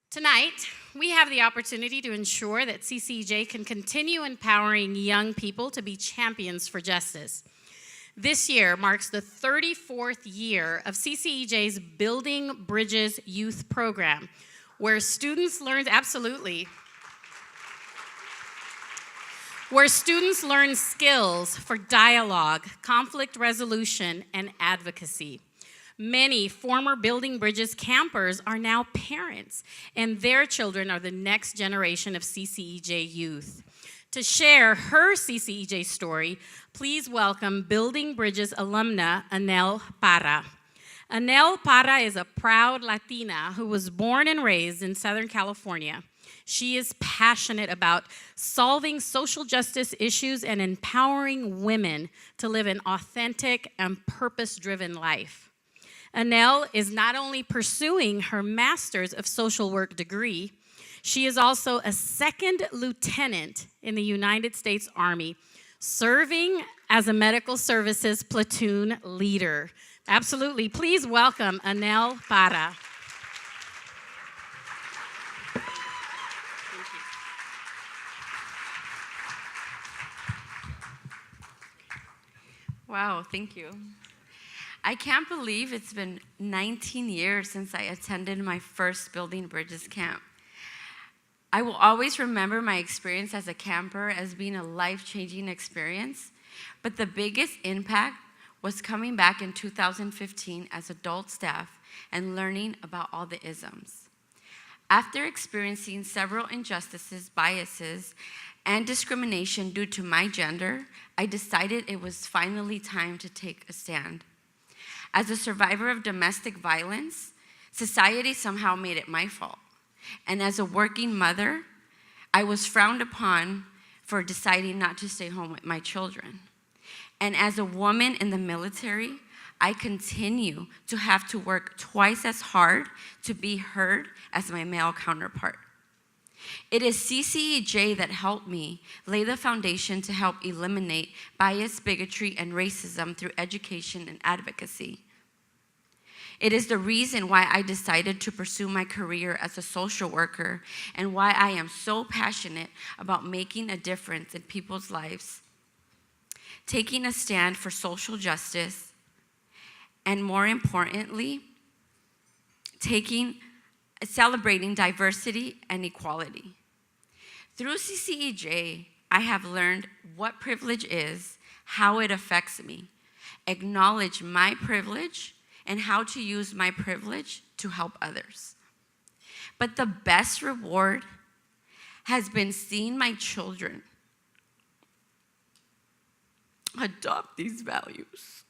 Tonight, we have the opportunity to ensure that CCEJ can continue empowering young people to be champions for justice. This year marks the 34th year of CCEJ's Building Bridges Youth Program, where students learn skills for dialogue, conflict resolution, and advocacy. Many former Building Bridges campers are now parents, and their children are the next generation of CCEJ youth. To share her CCEJ story, please welcome Building Bridges alumna Anel Parra. Anel Parra is a proud Latina who was born and raised in Southern California. She is passionate about solving social justice issues and empowering women to live an authentic and purpose-driven life. Anel is not only pursuing her Master's of Social Work degree, she is also a second lieutenant in the United States Army, serving as a medical services platoon leader. Absolutely. Please welcome Anel Parra. Wow, thank you. I can't believe it's been 19 years since I attended my first Building Bridges camp. I will always remember my experience as a camper as being a life-changing experience, but the biggest impact was coming back in 2015 as adult staff and learning about all the isms. After experiencing several injustices, biases, and discrimination due to my gender, I decided it was finally time to take a stand. As a survivor of domestic violence, society somehow made it my fault. And as a working mother, I was frowned upon for deciding not to stay home with my children. And as a woman in the military, I continue to have to work twice as hard to be heard as my male counterpart. It is CCEJ that helped me lay the foundation to help eliminate bias, bigotry, and racism through education and advocacy. It is the reason why I decided to pursue my career as a social worker and why I am so passionate about making a difference in people's lives, taking a stand for social justice, and more importantly, celebrating diversity and equality. Through CCEJ, I have learned what privilege is, how it affects me, acknowledge my privilege, and how to use my privilege to help others. But the best reward has been seeing my children adopt these values.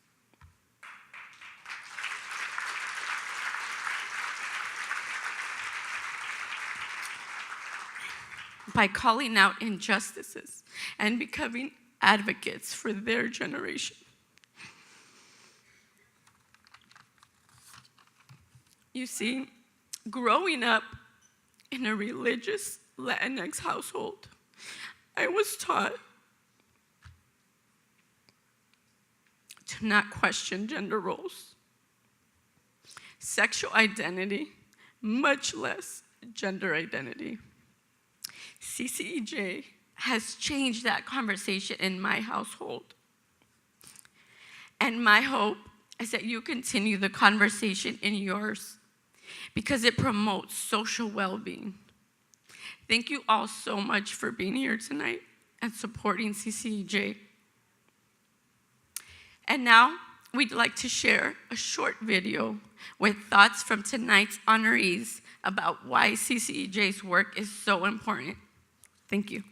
By calling out injustices and becoming advocates for their generation. You see, growing up in a religious Latinx household, I was taught to not question gender roles, sexual identity, much less gender identity. CCEJ has changed that conversation in my household. And my hope is that you continue the conversation in yours because it promotes social well-being. Thank you all so much for being here tonight and supporting CCEJ. And now, we'd like to share a short video with thoughts from tonight's honorees about why CCEJ's work is so important. Thank you.